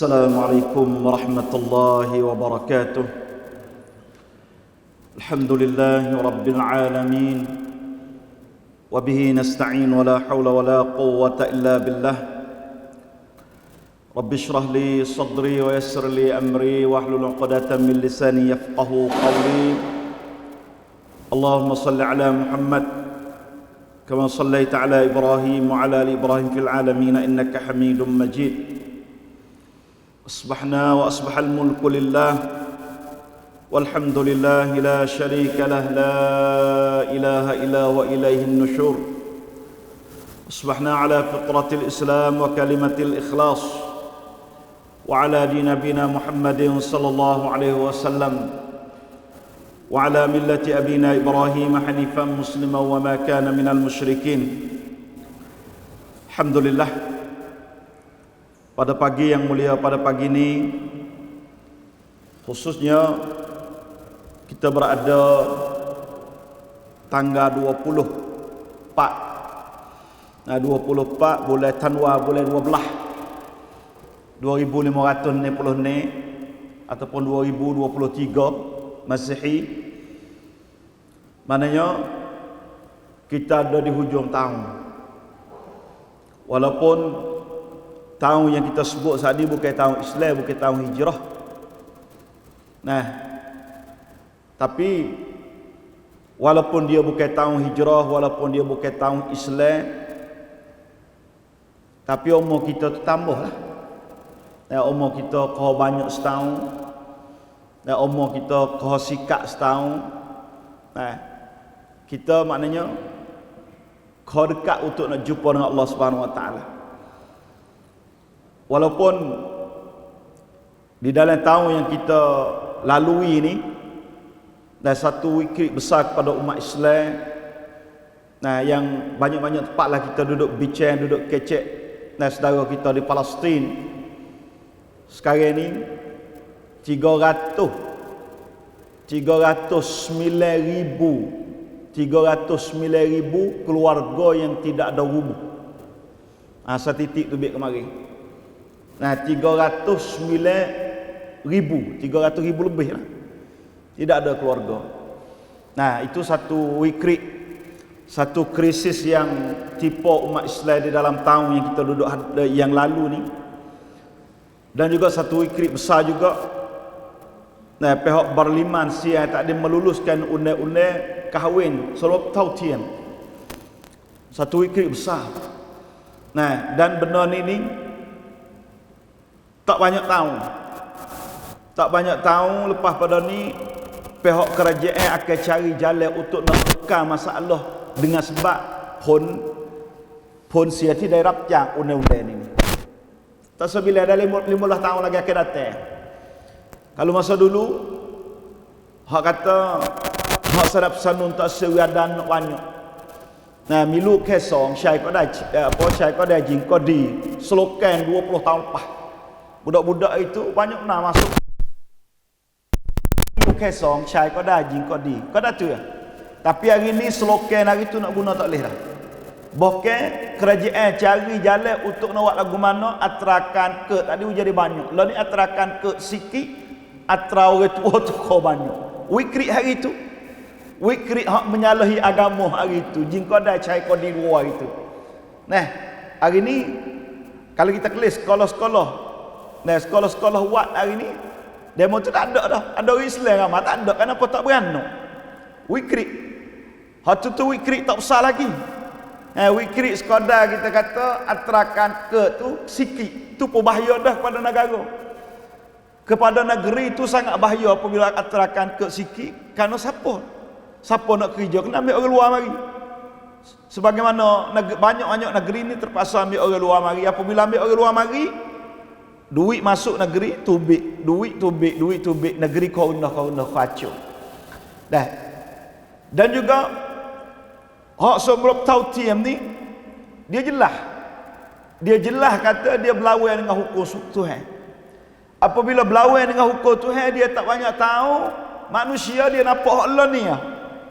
Assalamualaikum warahmatullahi wabarakatuh. Alhamdulillahi rabbil alamin. Wabihi nasta'in wa la hawla wa la quwwata illa billah. Rabbi shrah li sadri wa yassir li amri wahlul 'uqdatam min lisani yafqahu qawli. Allahumma salli ala Muhammad kama sallaita ala Ibrahim wa ala ali Ibrahim fil alamin innaka Hamidum Majid. أصبحنا وأصبح الملك لله والحمد لله لا شريك له لا إله إلا وإليه النشور. أصبحنا على فطرة الإسلام وكلمة الإخلاص وعلى دين نبينا محمد صلى الله عليه وسلم وعلى ملة أبينا إبراهيم حنيفا مسلما وما كان من المشركين. الحمد لله. Pada pagi yang mulia, pada pagi ini khususnya kita berada tanggal 24. Nah, 24 bulan Tanwa bulan 12 2560 ni ataupun 2023 Masehi. Maknanya kita ada di hujung tahun. Walaupun tahun yang kita sebut saat ini bukan tahun Islam, bukan tahun hijrah. Nah, tapi walaupun dia bukan tahun hijrah, walaupun dia bukan tahun Islam, tapi umur kita tu tambah lah. Nah, umur kita kau banyak setahun. Nah, umur kita kau sikap setahun. Nah, kita maknanya kau dekat untuk nak jumpa dengan Allah Subhanahu Wa Taala. Walaupun di dalam tahun yang kita lalui ini dan satu wikrit besar kepada umat Islam, nah yang banyak-banyak tempatlah kita duduk bincang, duduk kecek dan saudara kita di Palestin sekarang ini 309,000 keluarga yang tidak ada rumah. Statistik tu biar kemarin. Nah, 300,000 lebih lah. Tidak ada keluarga. Nah, itu satu wikrit, satu krisis yang tipu umat Islam di dalam tahun yang kita duduk yang lalu ni. Dan juga satu wikrit besar juga. Nah, pihak Parlimen Sia tak ada meluluskan undang-undang kahwin sebelum tautian. Satu wikrit besar. Nah, dan benda ni tak banyak tahun lepas pada ni pihak kerajaan akan cari jalan untuk nak tukar masalah dengan sebab pun sia tidak rapjang undang-undang ini. Tak sebila ada 15 tahun lagi akan datang. Kalau masa dulu hak kata hak sadap sanun tak sewiadan nak banyak. Nah, milu kesong syai ko dah jing ko di slogan 20 tahun lepas. Budak-budak itu banyak nak masuk kesong syai ko dah jing ko di. Kau dah tu ya. Tapi hari ni slogan hari tu nak guna tak boleh dah. Bahkan kerajaan cari jalan untuk nak buat lagu mana atrakan ke tadi jadi banyak. Lah ni atrakan ke sikit, atra orang tua tu kau banyak. Wikrit hari tu. Wikrit hak menyalahi agama hari tu. Jing ko dah syai ko di luar itu. Nah, hari ni kalau kita kelis sekolah-sekolah. Nah, sekolah-sekolah buat hari ni demo tu tak ada dah. Ada orang Islam ramai tak ada. Kenapa tak beranak? Wikrit. Hak tu wikrit tak besar lagi. Wikrit sekadar kita kata atrakan ke tu sikit. Tu pun bahaya dah kepada negara. Kepada negeri tu sangat bahaya apabila atrakan ke sikit. Kerana siapa? Siapa nak kerja? Kena ambil orang luar mari. Sebagaimana banyak-banyak negeri ni terpaksa ambil orang luar mari. Apabila ambil orang luar mari, duit masuk negeri tubik, duit tubik, negeri kau kacau. Dah. Dan juga hak sebelum tautiam ni dia jelas kata dia berlawan dengan hukum Tuhan. Apabila berlawan dengan hukum Tuhan, dia tak banyak tahu manusia dia nampak hak Allah ni.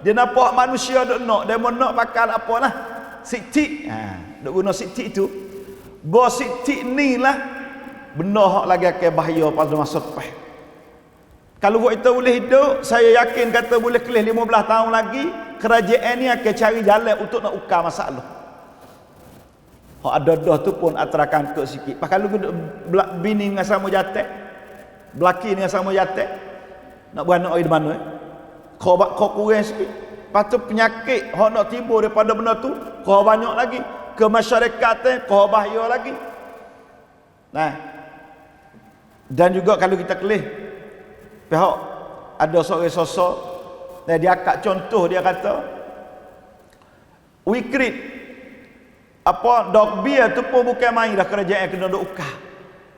Dia nampak manusia dok nak, dia mau nak pakal apalah. Siktik. Dok guna siktik tu. Bos siktik ni lah benda hak lagi akan bahaya pada masa depan. Kalau kita boleh hidup, saya yakin kata boleh kelih 15 tahun lagi, kerajaan ni akan cari jalan untuk nak ukar masalah. Hak ada dah tu pun aterakan ke sikit. Pak kalau bini dengan sama jatuh, belaki dengan sama jatuh, nak beranak di mana kau kurang sikit. Lepas tu penyakit hak nak timbul daripada benda tu, kau banyak lagi. Ke masyarakat kau bahaya lagi. Nah. Dan juga kalau kita kelih pihak ada seorang sosok dia akak contoh, dia kata wikrit apa dog beer tu pun bukan main dah, kerajaan kena duk ukah.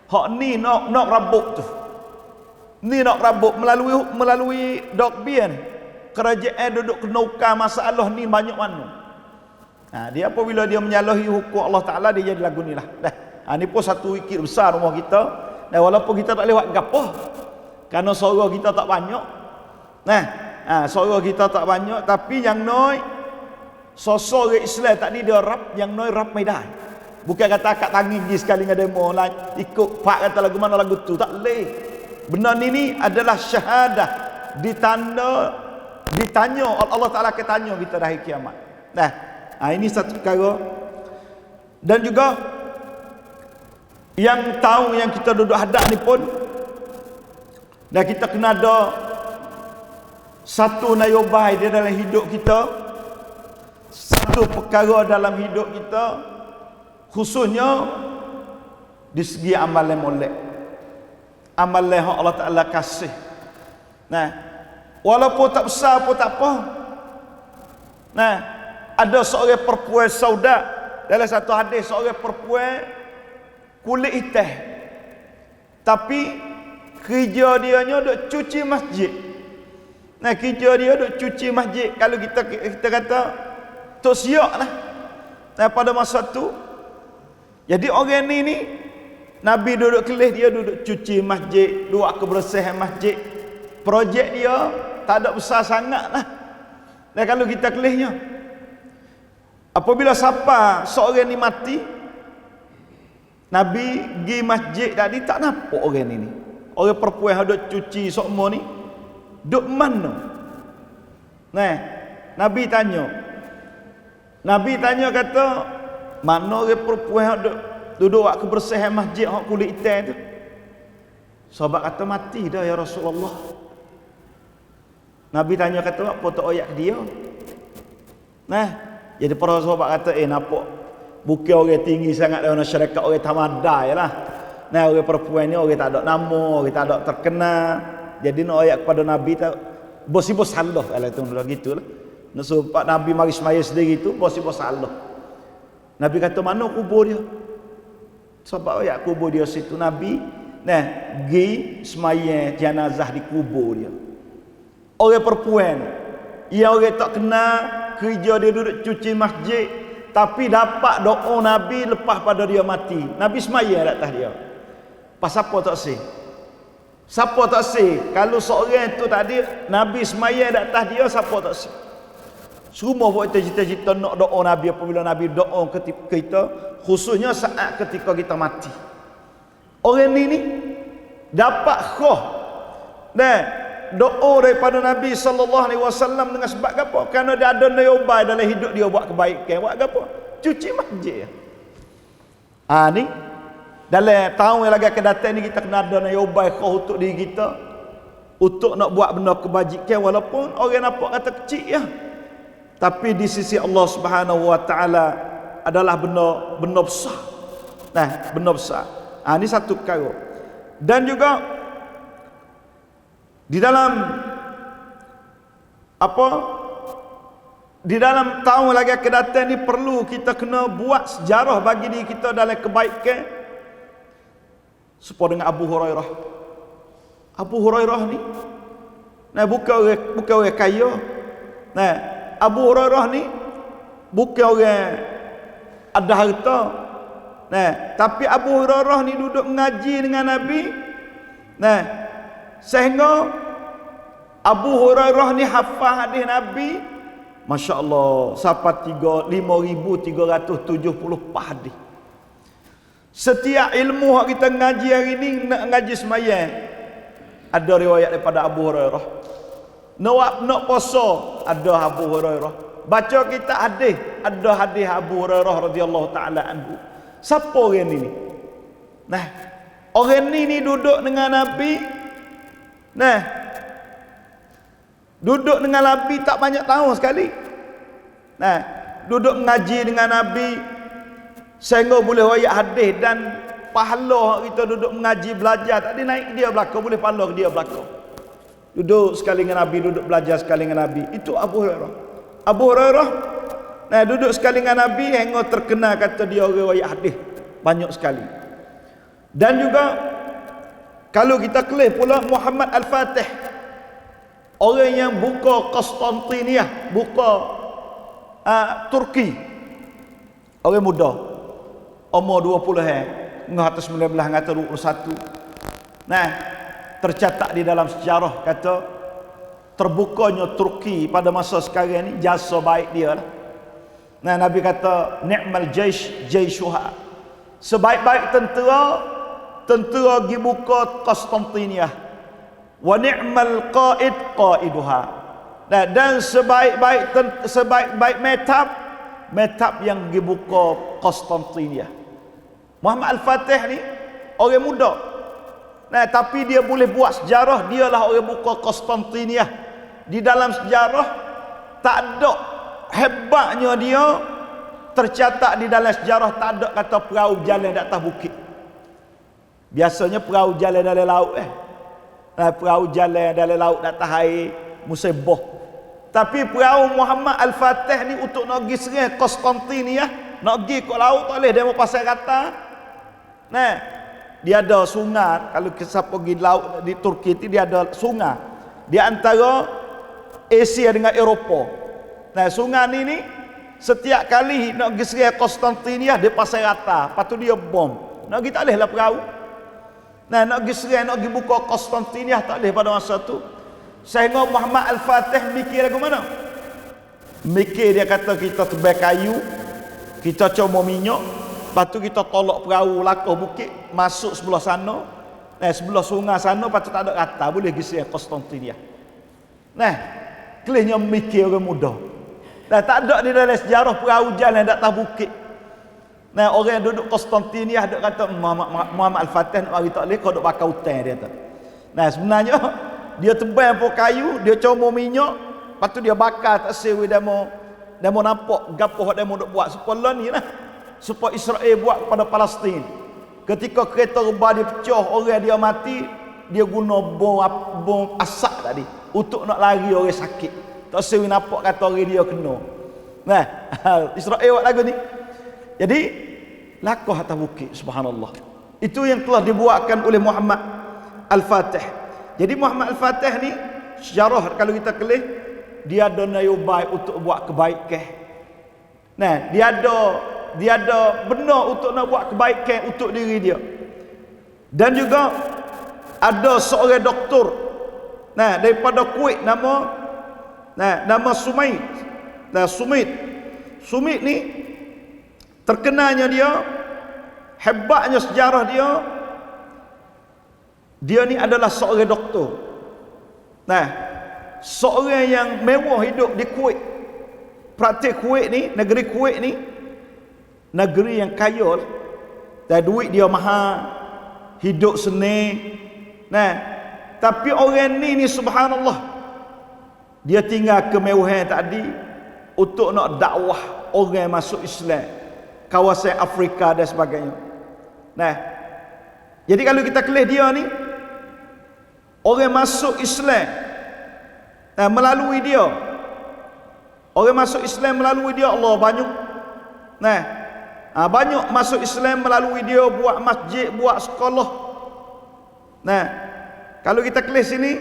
Hak ni nak rabuk tu. Ni nak rabuk melalui dog beer ni. Kerajaan duduk kena ukah masalah ni banyak mana. Dia apabila dia menyalahi hukum Allah Taala, dia jadi lagu ni lah. Ni pun satu wikrit besar rumah kita. Dan walaupun kita tak lewat gapo, kerana suara kita tak banyak. Suara kita tak banyak, tapi yang noi sosok Islam tadi dia rap, yang noi rap Medan. Bukan kata akak tangi pergi sekali dengan demo lah, ikut pak kata lagu mana lagu tu, tak boleh. Benda ni adalah syahadah, ditanya Allah Taala akan tanya kita dah hari kiamat. Ini satu perkara. Dan juga yang tahu yang kita duduk hadap ni pun, dan kita kena ada satu nayobay di dalam hidup kita, satu perkara dalam hidup kita, khususnya di segi amalan molek, amalan yang Allah Ta'ala kasih. Walaupun tak besar pun tak apa. Ada seorang perempuan sauda, dalam satu hadis, seorang perempuan kulit hitam, tapi kerja dia duk cuci masjid. Kerja dia duk cuci masjid. Kalau kita kata tok siap lah. Pada masa tu, jadi orang ni Nabi duduk kelih, dia duduk cuci masjid, buat kebersihan masjid. Projek dia tak ada besar sangat lah. Dan kalau kita kelihnya, apabila siapa seorang ni mati, Nabi pergi masjid tadi tak nampak orang ni. Orang perempuan yang duk cuci semua ni duk mana? Nabi tanya kata, mana orang perempuan yang duduk buat kebersihan masjid hak kulit hitam tu? Sahabat kata mati dah ya Rasulullah. Nabi tanya kata apa tak oyak dia? Jadi para sahabat kata nampak bukan orang tinggi sangat dalam masyarakat, orang tamadai lah. Orang perempuan ni orang tak ada nama, orang tak ada terkenal. Jadi nak ayat kepada Nabi tak bos-bos salah kalau itu gitulah. Nak suruh Nabi mari semaya sendiri tu bos-bos salah. Nabi kata mana kubur dia? Sebab ayat kubur dia situ Nabi pergi semaya jenazah di kubur dia. Orang perempuan yang orang tak kenal, kerja dia duduk cuci masjid, tapi dapat doa Nabi lepas pada dia mati. Nabi semaya atas dia. Pasal apa tak sih? Siapa tak sih? Kalau seorang tu tadi Nabi semaya atas dia, siapa tak sih? Semua buat cita-cita nak doa Nabi apabila Nabi doa ketika kita, khususnya saat ketika kita mati. Orang ni dapat khah doa daripada Nabi SAW dengan sebab apa? Kerana dia ada nayobay dalam hidup dia buat kebaikan. Buat apa? Cuci masjid. Ni dalam tahun yang lagi akan datang ni kita kena ada nayobay khah untuk diri kita, untuk nak buat benda kebajikan, walaupun orang nampak kata kecil ya, tapi di sisi Allah Subhanahu Wa Taala adalah benda besar. Benda besar. Ni satu perkara. Dan juga di dalam di dalam tahun lagi akan datang ni perlu kita kena buat sejarah bagi diri kita dalam kebaikan, supaya dengan Abu Hurairah. Abu Hurairah ni bukan orang kaya. Abu Hurairah ni bukan orang ada harta. Tapi Abu Hurairah ni duduk mengaji dengan Nabi. Sehingga Abu Hurairah ni hafal hadis Nabi, masya-Allah, sampai 5,374 hadis. Setiap ilmu yang kita ngaji hari ni nak ngaji semayang. Ada riwayat daripada Abu Hurairah. Nak puasa ada Abu Hurairah. Baca kita hadis, ada hadis Abu Hurairah radhiyallahu taala anhu. Siapa orang ni? Nah, orang ni duduk dengan Nabi. Nah, duduk dengan Nabi tak banyak tahun sekali. Nah, duduk mengaji dengan Nabi sehingga boleh royak hadis dan pahala kita duduk mengaji belajar tak ada naik dia belakang, boleh pahala dia belakang. Duduk sekali dengan Nabi, duduk belajar sekali dengan Nabi. Itu Abu Hurairah. Abu Hurairah nah duduk sekali dengan Nabi hingga terkenal kata dia orang royak hadis banyak sekali. Dan juga kalau kita kelih pula Muhammad Al-Fatih, orang yang buka Konstantinia, buka Turki, orang muda umur 20 atas 19 atau 21. Nah, tercatat di dalam sejarah kata terbukanya Turki pada masa sekarang ni jasa baik dia lah. Nah, Nabi kata ni'mal jaish jaishuha, sebaik-baik tentera pergi buka Konstantinia, wa ni'mal qaid qaiduha, dan sebaik-baik metap yang pergi buka Konstantinia. Muhammad Al-Fatih ni orang muda. Nah, tapi dia boleh buat sejarah, dialah orang buka Konstantinia. Di dalam sejarah tak ada hebatnya dia tercatat di dalam sejarah, tak ada kata perahu jalan di atas bukit. Biasanya perahu jalan dalam laut perahu jalan dalam laut di atas air musibah. Tapi perahu Muhammad Al-Fatih ni untuk nak pergi serang Konstantinia, nak pergi ke laut tak boleh, dia mau pasal kata. Nah, dia ada sungai. Kalau kita pergi laut di Turki itu dia ada sungai di antara Asia dengan Eropah. Nah, sungai ni setiap kali nak pergi serang Konstantinia dia pasal rata, lepas tu dia bom. Nak pergi tak boleh lah perahu. Nah, nak pergi serang, nak pergi buka Konstantinia tak boleh pada masa tu. Sehingga Muhammad Al-Fatih mikir lagu mana? Mikir, dia kata kita tebal kayu, kita comot minyak, lepas tu kita tolak perahu lakuh bukit masuk sebelah sana, sebelah sungai sana, lepas tu tak ada rata, boleh pergi serang Konstantinia. Nah, kelihnya mikir orang muda. Dan tak ada di dalam sejarah perahu jalan di atas bukit. Nah, orang yang duduk Konstantinia ada kata Muhammad Al-Fatih nak mari tak boleh, kau duduk bakar hutan, dia kata. Nah, sebenarnya dia tebal pokok kayu, dia comot minyak, lepas tu dia bakar tak sewi, dia mau nampak gapo hak dia mau buat supaya ni lah, supaya Israel buat kepada Palestin. Ketika kereta rebah dia pecah, orang dia mati, dia guna bom asap tadi untuk nak lari orang sakit. Tak sewi nampak kata orang dia kena. Nah, Israel buat lagu ni. Jadi lakuh atas bukit, subhanallah. Itu yang telah dibuatkan oleh Muhammad Al-Fatih. Jadi Muhammad Al-Fatih ni sejarah kalau kita kelih, dia ada nayubai untuk buat kebaikan. Nah, dia ada benar untuk nak buat kebaikan untuk diri dia. Dan juga ada seorang doktor daripada Kuwait nama Sumait. Nah, Sumait ni terkenalnya dia, hebatnya sejarah dia ni adalah seorang doktor. Nah, seorang yang mewah hidup di Kuwait. Praktik Kuwait ni, negeri Kuwait ni negeri yang kaya. Dan duit dia mahal, hidup senang. Nah, tapi orang ni subhanallah, dia tinggal kemewahan tadi untuk nak dakwah orang masuk Islam, kawasan Afrika dan sebagainya. Nah, jadi kalau kita kelih dia ni, orang masuk Islam melalui dia. Orang masuk Islam melalui dia Allah banyak. Banyak masuk Islam melalui dia, buat masjid, buat sekolah. Nah, kalau kita kelih sini,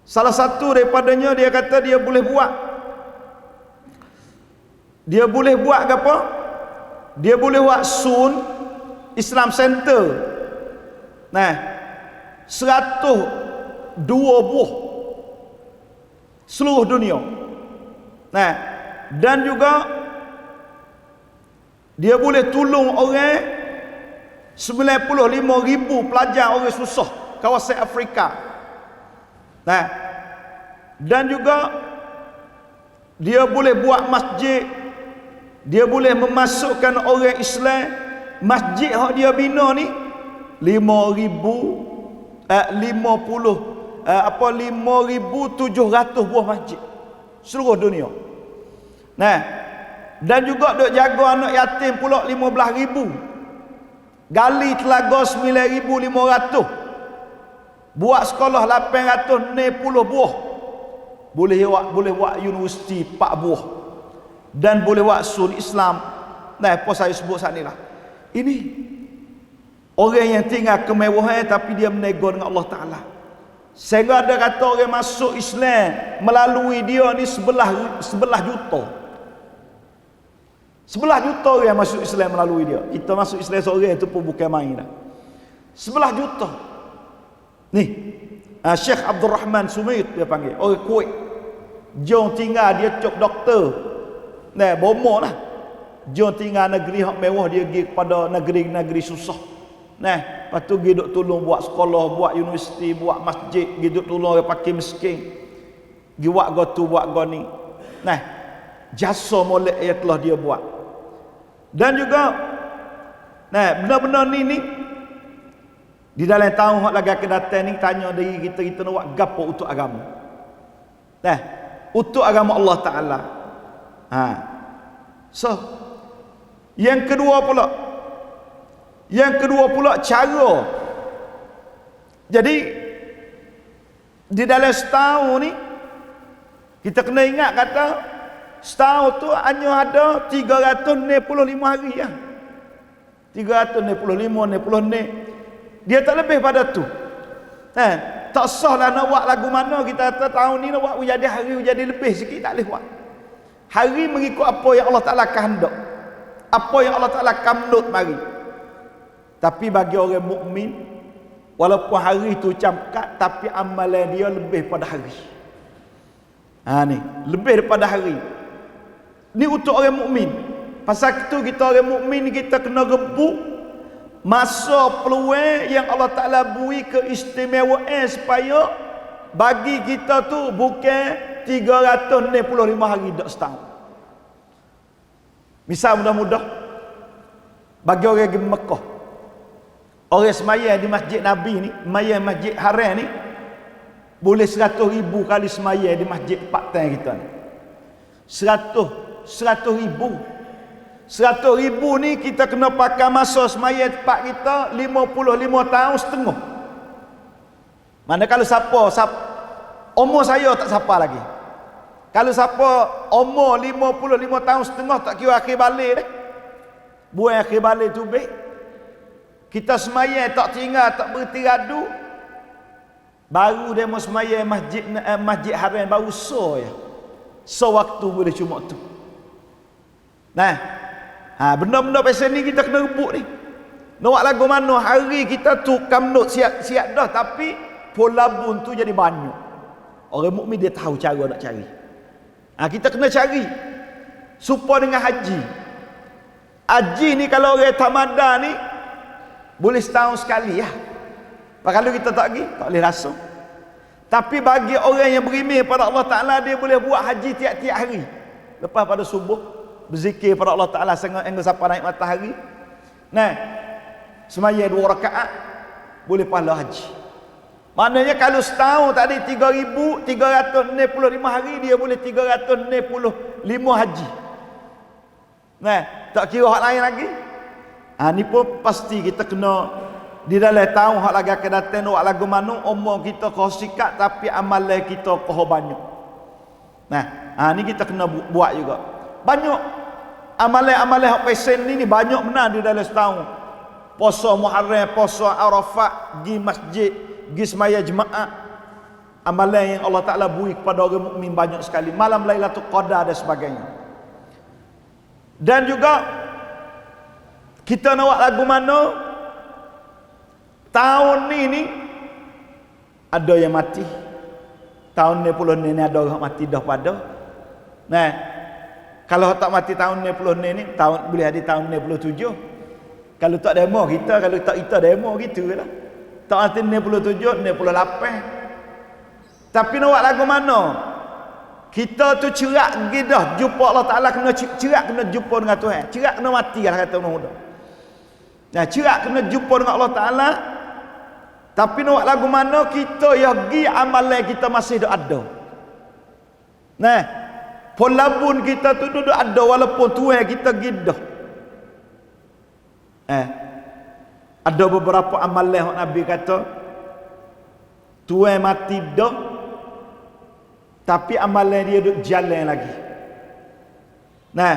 salah satu daripadanya dia kata dia boleh buat apa? Dia boleh buat Sun Islam Center. Nah, 102 buah seluruh dunia. Nah, dan juga Dia boleh tolong orang 95,000 pelajar orang susah kawasan Afrika. Nah, dan juga dia boleh buat masjid, dia boleh memasukkan orang Islam. Masjid yang dia bina ni 5,700 buah masjid seluruh dunia. Nah, dan juga duk jaga anak yatim pula 15,000. Gali telaga 9,500. Buat sekolah 860 buah. Boleh buat universiti 4 buah. Dan boleh buat suri Islam. Nah, apa saya sebut saat ni lah. Ini orang yang tinggal kemewahan tapi dia menegur dengan Allah Ta'ala. Sehingga ada kata orang masuk Islam melalui dia ni 11 juta. 11 juta orang masuk Islam melalui dia. Kita masuk Islam seorang itu pun bukan main dah. 11 juta. Ni, Syekh Abdul Rahman Sumait dia panggil. Orang Kuwait. Jom tinggal dia cop doktor. Nah, bomo lah. Jom tinggal negeri hak mewah, dia pergi kepada negeri-negeri susah. Nah, lepas tu pergi duk tolong buat sekolah, buat universiti, buat masjid, pergi duk tolong orang fakir miskin. Pergi buat gotu, buat goni. Nah, jasa molek yang telah dia buat. Dan juga nah, benda-benda ni di dalam tahun hak lagi akan datang ni, tanya diri kita nak buat gapo untuk agama. Nah, untuk agama Allah Ta'ala. So, yang kedua pula cara. Jadi di dalam setahun ni kita kena ingat kata setahun tu hanya ada 365 hari ya. 365 dia tak lebih pada tu. Tak sahlah nak buat lagu mana kita kata tahun ni nak buat jadi hari jadi lebih sikit, tak boleh buat. Hari mengikut apa yang Allah Ta'ala kehendak, apa yang Allah Ta'ala kamnut mari. Tapi bagi orang mukmin, walaupun hari tu camkat, tapi amalan dia lebih pada hari. Ni lebih daripada hari. Ni untuk orang mukmin. Pasal itu kita orang mukmin kita kena rebut masa peluang yang Allah Ta'ala beri keistimewaan supaya bagi kita tu bukan 365 hari dak setahun. Misal mudah-mudah bagi orang pergi Mekah, orang semayang di masjid Nabi ni, semayang masjid Haram ni, boleh 100,000 kali semayang di masjid Paktan kita ni. 100,000 ni kita kena pakai masa semayang tempat kita 55 tahun setengah. Mana kalau siapa umur saya tak siapa lagi. Kalau siapa umur 55 tahun setengah tak kira akhir balik dah. Buat akhir balik tu baik. Kita semayang tak tinggal, tak berhenti radu. Baru dia mau semayang masjid Haram baru ya. Waktu boleh cuma tu. Nah, benda-benda pasal ni kita kena rebut ni. Nak buat lagu mana hari kita tu kamnut siap dah, tapi polabun tu jadi banyak. Orang mukmin dia tahu cara nak cari. Kita kena cari supaya dengan haji. Haji ni kalau orang tamada ni boleh setahun sekali ya. Kalau kita tak pergi, tak boleh rasa. Tapi bagi orang yang berimeh pada Allah Ta'ala, dia boleh buat haji tiap-tiap hari. Lepas pada subuh, berzikir pada Allah Ta'ala sehingga sampai naik matahari. Nah, semaya 2 rakaat, boleh pahala haji. Maknanya kalau setahun tadi 3,365 hari, dia boleh 365 haji. Nah, tak kira hak lain lagi. Ni pun pasti kita kena di dalam tahun hak lagi akan datang buat lagu mana umur kita kau sikat tapi amalan kita kau banyak. Nah, ni kita kena buat juga. Banyak amalan-amalan hak pesen ni banyak benar di dalam setahun. Puasa Muharram, puasa Arafat, pergi masjid, pergi semaya jemaah. Amalan yang Allah Ta'ala beri kepada orang mukmin banyak sekali. Malam Lailatul Qadar dan sebagainya. Dan juga kita nak buat lagu mana tahun ni ada yang mati. Tahun ni puluh ni ada orang mati dah pada. Nah, Kalau tak mati tahun 60 ni tahun boleh ada tahun 67. Kalau tak demo kita, kalau tak kita demo gitulah. Tak mati 67, 68. Tapi nak buat lagu mana? Kita tu cerak pergi dah jumpa Allah Taala, kena cerak kena jumpa dengan Tuhan. Cerak kena mati lah kata orang muda. Nah, cerak kena jumpa dengan Allah Taala. Tapi nak buat lagu mana kita yang pergi amalan kita masih ada. Nah, polabun kita tu duduk ada walaupun Tuhan kita gidah. Ada beberapa amalan yang Nabi kata Tuhan mati dah, tapi amalan dia duduk jalan lagi. Nah,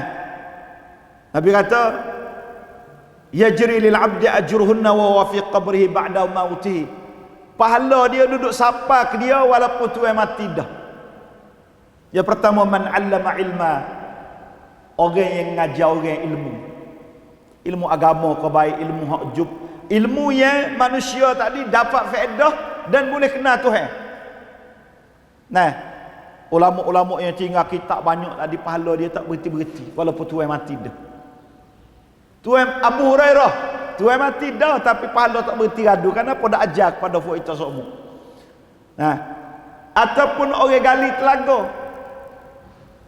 Nabi kata yajri lil abdi ajruhunna wa huwa fi qabrihi ba'da mautihi. Pahala dia duduk sapa ke dia walaupun Tuhan mati dah. Yang pertama, man 'allama ilma, orang yang ngajar orang ilmu agama ke baik, ilmu hak jub, ilmu yang manusia tadi dapat faedah dan boleh kenal Tuhan. Nah, ulama-ulama yang tinggal kitab banyak tadi pahala dia tak berhenti walaupun Tuhan mati dah. Tuhan Abu Hurairah, Tuhan mati dah tapi pahala tak berhenti gaduh. Kenapa dak ajar kepada kita semua? Nah, ataupun orang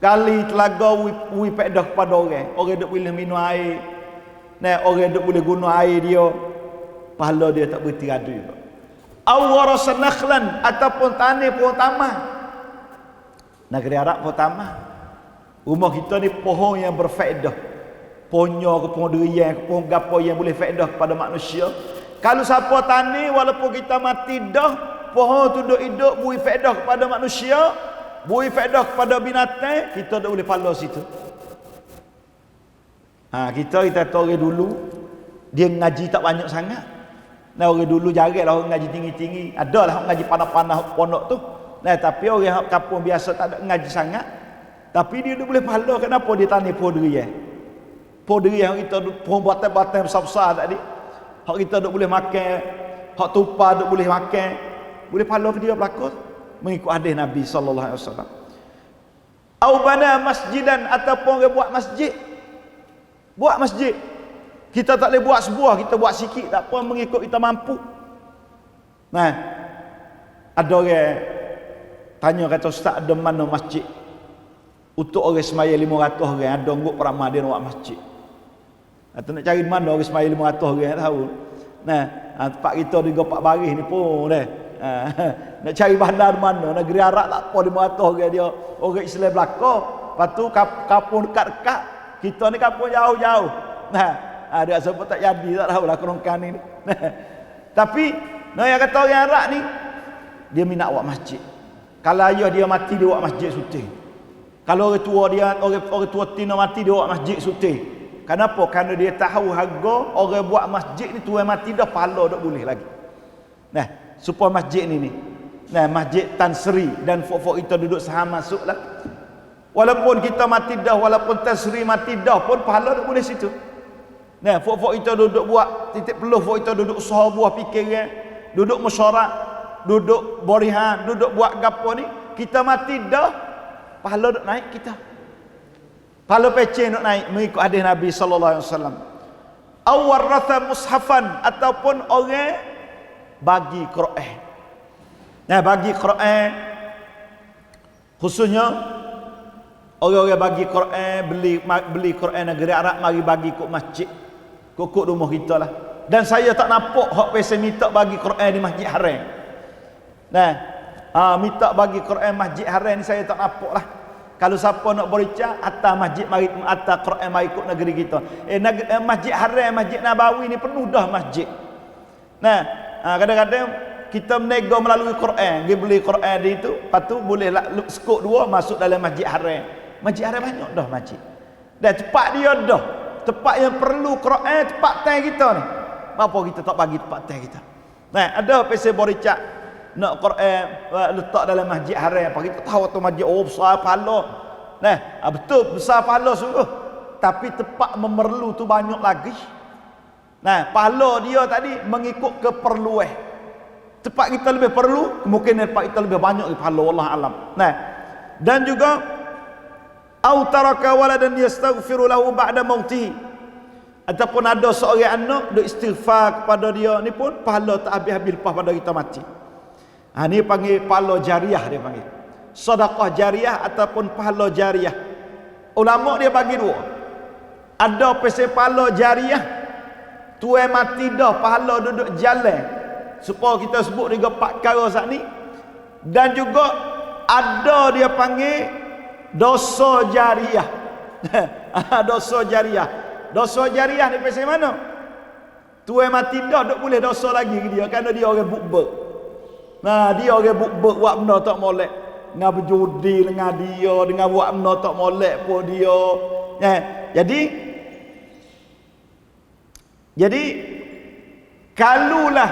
gali telaga wi faedah kepada orang duk boleh minum air. Nah, orang duk boleh guna air dia, pahala dia tak berhenti gaduh juga. Awwarasan nakhlan, ataupun tanah pohon tamah. Negeri Arab pohon tamah. Rumah kita ni pohon yang berfaedah. Pohonnya ke pohon durian ke pohon gapo yang boleh faedah kepada manusia. Kalau siapa tani walaupun kita mati dah, pohon tu duk hidup beri faedah kepada manusia, beri faedah kepada binatang, kita tak boleh pahala situ. Kita tahu orang dulu dia ngaji tak banyak sangat. Nah, orang dulu jaranglah orang ngaji tinggi-tinggi. Adalah orang ngaji panah-panah pondok tu. Nah, tapi orang kampung biasa tak ada ngaji sangat. Tapi dia boleh pahala. Kenapa dia tani pohon durian? Pohon durian kita pohon batang-batang besar-besar tadi. Hak kita duk boleh makan, hak tupa duk boleh makan. Boleh pahala ke dia berlaku mengikut hadis Nabi sallallahu alaihi wasallam. Au bana masjidan, ataupun orang buat masjid. Buat masjid. Kita tak boleh buat sebuah, kita buat sikit tak apa mengikut kita mampu. Nah, ada orang tanya kata ustaz ada mana masjid untuk orang semaya 500 orang, ada nguk peramah dia nak buat masjid. Atau nak cari mana orang semaya 500 orang tak tahu. Nah, tempat kita di Gopak Baris ni pun dah. Nak cari bandar mana, negeri Arab tak apa 500 orang dia orang Islam belaka. Lepas tu kampung dekat-dekat, kita ni kampung jauh-jauh. Nah, dia sebut tak jadi, tak tahulah kerongkan ni. Tapi yang kata orang Arab ni dia minat buat masjid. Kalau ayah dia mati dia buat masjid suti. Kalau orang tua dia, orang tua tina mati dia buat masjid suti. Kenapa? Kerana dia tahu harga orang buat masjid ni tuan mati dah pahala dak boleh lagi. Nah, supaya masjid ni. Nah, masjid Tan Sri dan fok-fok kita duduk saham masuklah. Walaupun kita mati dah, walaupun Tan Sri mati dah pun pahala dak boleh situ. Nah, fok-fok kita duduk buat titik peluh, fok kita duduk usaha buah fikiran, duduk mesyuarat, duduk borihan, duduk buat gapo ni, kita mati dah, pahala duk naik kita. Pahala pecah duk naik mengikut hadis Nabi sallallahu alaihi wasallam. Awarratha mushafan, ataupun orang bagi Quran. Nah, bagi Quran khususnya orang-orang bagi Quran, beli Quran negeri Arab mari bagi kat masjid. Kok rumah kita lah. Dan saya tak nampak hak pesen minta bagi Quran di Masjid Haram. Nah, minta bagi Quran Masjid Haram ni saya tak nampak lah. Kalau siapa nak bericak atas masjid mari atas Quran mari ikut negeri kita. Masjid Haram, Masjid Nabawi ni penuh dah masjid. Nah, kadang-kadang kita menego melalui Quran, dia beli Quran di itu, lepas tu boleh skop dua masuk dalam Masjid Haram. Masjid Haram banyak dah masjid. Dan tempat dia dah. Tempat yang perlu Quran, tempat time kita ni. Apa kita tak bagi tempat time kita? Nah, ada pesen bericak nak Quran letak dalam Masjid Haram, apa kita tahu tu masjid besar pahala. Nah, betul besar pahala sungguh. Tapi tempat memerlu tu banyak lagi. Nah, pahala dia tadi mengikut keperluan. Tempat kita lebih perlu, mungkin tempat kita lebih banyak pahala, wallah alam. Nah, dan juga au taraka waladan yastaghfiru lahu ba'da mautih, ataupun ada seorang anak duk istighfar kepada dia, ni pun pahala tak habis-habis lepas pada kita mati. Ni panggil pahala jariah, dia panggil sedekah jariah ataupun pahala jariah. Ulama dia bagi dua. Ada pasal pahala jariah, tuai mati dah pahala duduk jalan, supaya kita sebut juga 4 perkara saat ni. Dan juga ada dia panggil dosa jariah. Dosa jariah. Dosa jariah ni pasal mana? Tuai mati dah duk boleh dosa lagi ke dia, kerana dia orang bukber. Dia orang bukber buat benda tak molek, dengan berjudi dengan dia, dengan buat benda tak molek pun dia. Jadi kalulah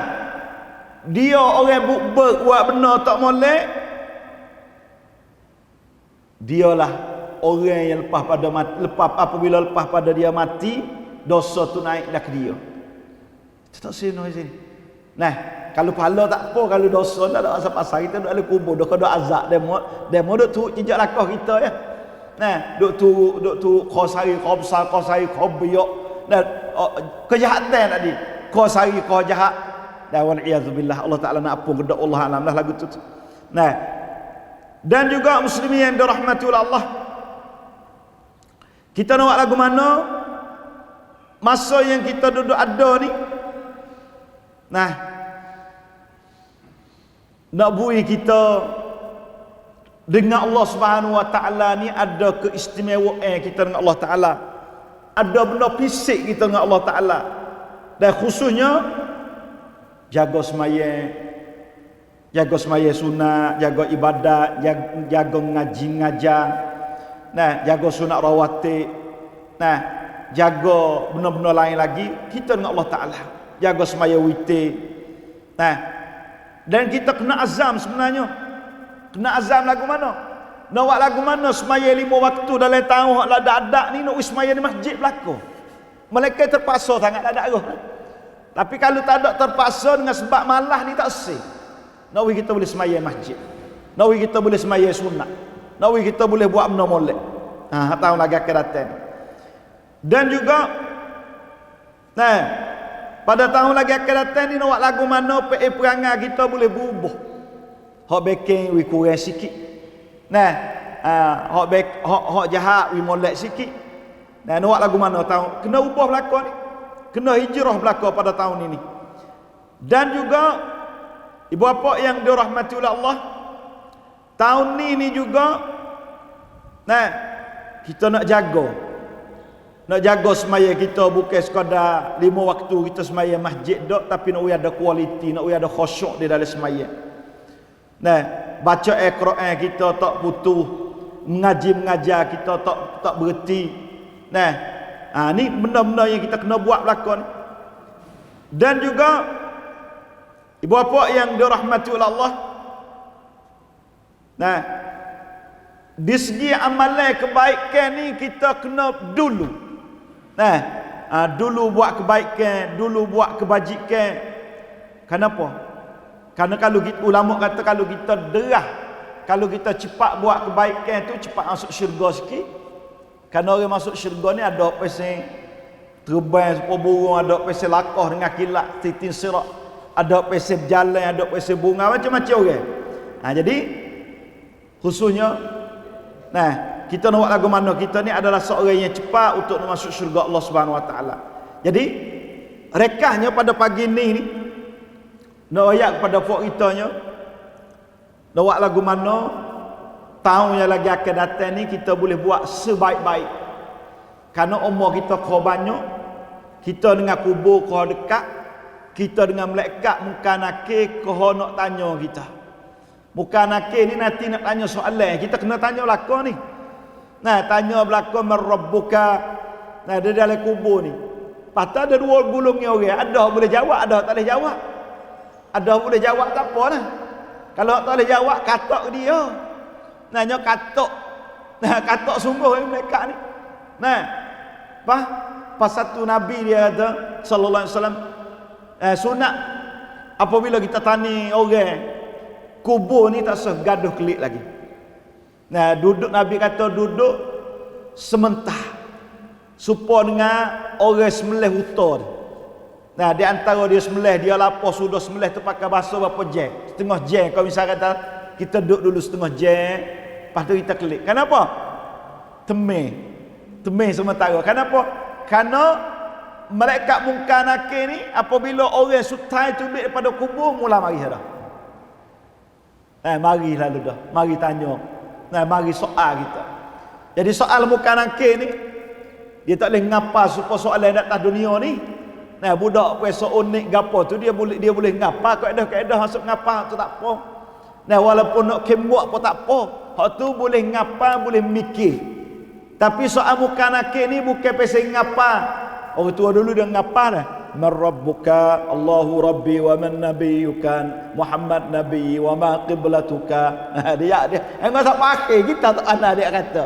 dia orang bukber buat benda tak molek, dialah orang yang lepas pada dia mati, dosa tu naik dah ke dia. Kita tak sini sini. Kalau pahala tak apa, kalau dosa tak ada asal-asal, kita duduk dalam kubur, duduk azab, demo duduk tu jejak lakah kita ya. Duduk tu khosari khobsar khosari khobiyok, kejahatan tadi, khosari jahat. Dan wal-iyadzubillah, Allah Ta'ala nak apa kedok Allah alam lah lagu tu. Dan juga muslimin yang dirahmati oleh Allah, kita nak buat lagu mana masa yang kita duduk ada ni, nak bui kita dengan Allah Subhanahu Wa Ta'ala ni ada keistimewaan kita dengan Allah Ta'ala, ada benda fisik kita dengan Allah Ta'ala. Dan khususnya jaga semaya sunat, jaga ibadat, jaga ngaji ngajar, jaga sunat rawatib, jaga benda-benda lain lagi kita dengan Allah Ta'ala, jaga semaya witir. Dan kita kena azam sebenarnya. Kena azam lagu mana? Nak buat lagu mana semaya 5 waktu dalam tahun hak ada ni, nak semaya di masjid berlaku. Mereka terpaksa sangat ada arah. Tapi kalau tak ada terpaksa dengan sebab malah ni tak sih. Nak kita boleh semaya masjid. Nak kita boleh semaya sunat. Nak kita boleh buat benda molek. Tahun lagi akan datang. Dan juga pada tahun lagi akan datang ni, nak buat lagu mana perangai kita boleh berubah. Hak backing we kurang sikit. Hak jahat we molek sikit. Nak buat lagu mana tahun kena ubah belaka ni. Kena hijrah belaka pada tahun ini. Dan juga ibu bapa yang dirahmati oleh Allah, tahun ni juga kita nak jaga semaya kita, bukan sekadar 5 waktu kita semaya masjid dak, tapi nak ada kualiti, nak ada khusyuk di dalam semaya. Baca Al-Quran kita tak putus, mengajar kita tak berhenti. Ni benda-benda yang kita kena buat belakang ni. Dan juga ibu bapa yang dirahmati oleh Allah, di segi amalan kebaikan ni kita kena dulu buat kebaikan, dulu buat kebajikan. Kenapa? Karena kalau kita, ulama kata kalau kita derah, kalau kita cepat buat kebaikan tu cepat masuk syurga sikit. Kerana orang masuk syurga ni ada pasal terbang sepuluh burung, ada pasal lakah dengan kilat titin sirat, ada pasal berjalan, ada pasal bunga, macam-macam orang. Jadi khususnya kita nak buat lagu mana kita ni adalah seorang yang cepat untuk masuk syurga Allah Subhanahu Wa Taala. Jadi rekahnya pada pagi ni nak ayat kepada fok kitanya, nak buat lagu mana tahun yang lagi akan datang ni kita boleh buat sebaik-baik. Kerana umur kita kau banyak, kita dengan kubur kau dekat, kita dengan malaikat muka nakir kau nak tanya kita. Muka nakir ni nanti nak tanya soalan, kita kena tanya belakang ni. Tanya belakang marabbuka. Dia dalam kubur ni. Patut ada 2 gulungnya orang, ada boleh jawab, ada tak boleh jawab. Ada boleh jawab tak apa lah. Kalau tak boleh jawab katok dia. Nanya katok. Katok sungguh mereka ni. Pas satu Nabi dia kata sallallahu alaihi wasallam, sunat apabila kita tani orang kubur ni tak usah gaduh kelik lagi. Duduk Nabi kata duduk sementah supaya dengan orang sembelih hutan. Nah, di antara dia sembelih, dia lapor sudah sembelih tu pakai basuh berapa jam? Setengah jam. Kalau misalnya kata kita duduk dulu setengah jam, lepas tu kita klik. Kenapa? Temeh sementara. Kenapa? Karena malaikat mungkar nakir ni apabila orang sutai tu daripada kubur mula mari dah. Mari lalu dah. Mari tanya. Mari soal kita. Jadi soal mungkar nakir ni dia tak boleh ngapa supaya soalan atas dunia ni. Budak puasa unik gapo tu dia boleh ngapa kaedah masuk ngapa tu tak apa. Walaupun nak kembok pun tak apa. Hak tu boleh ngapa, boleh mikir. Tapi soal muka nakir ni bukan pasal ngapa. Orang tua dulu dia ngapa dah. Man rabbuka Allahu rabbi wa man nabiyyuka Muhammad nabi wa ma qiblatuka. Dia enggak usah pakai kita tak ada dia kata.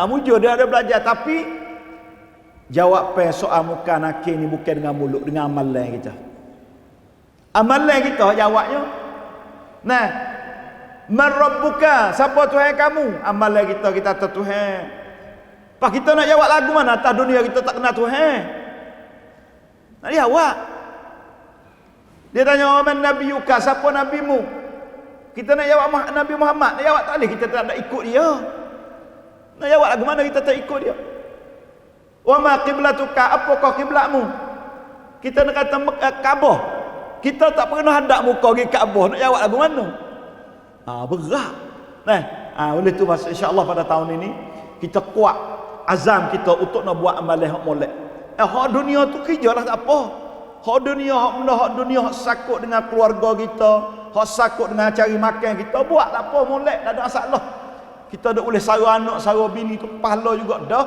Mujur dia ada belajar tapi jawab soal muka nakir ni bukan dengan mulut, dengan amalan kita. Amalan kita jawabnya. Man rabbuka, siapa Tuhan kamu? Amalan kita tahu Tuhan. Pak kita nak jawab lagu mana? Atas dunia kita tak kenal Tuhan. Nak jawab. Dia tanya man nabiyuka, siapa nabimu? Kita nak jawab Nabi Muhammad, nak jawab tak boleh, kita tak nak ikut dia. Nak jawab lagu mana kita tak ikut dia? Wa ma qiblatuka, apakah kiblatmu? Kita nak kata Kaabah. Kita tak pernah hadap muka pergi Kaabah, nak jawab lagu mana? Berat. Oleh tu insya-Allah pada tahun ini kita kuat azam kita untuk nak buat amalan hak molek. Hak dunia tu kerjalah tak apa. Hak dunia hak sakut dengan keluarga kita, hak sakut dengan cari makan kita, buat tak apa, molek tak ada masalah. Kita dak boleh sara anak, sara bini tu pahala juga dah.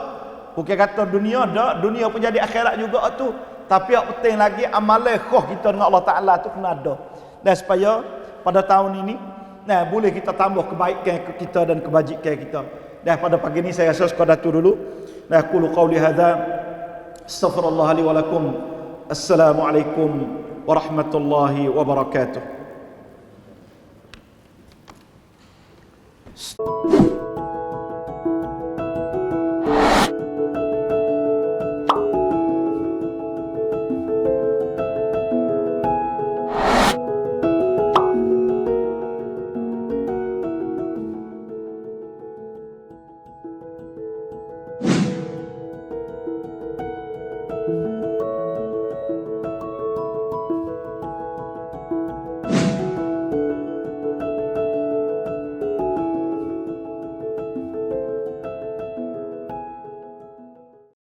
Bukan kata dunia dah, dunia pun jadi akhirat juga tu. Tapi yang penting lagi amalan khah kita dengan Allah Taala tu kena ada. Dan supaya pada tahun ini boleh kita tambah kebaikan ke kita dan kebajikan kita. Dan pada pagi ini saya rasa sekadar tu dulu. Aqulu qawli hadza astaghfirullah li wa lakum. Assalamualaikum warahmatullahi wabarakatuh.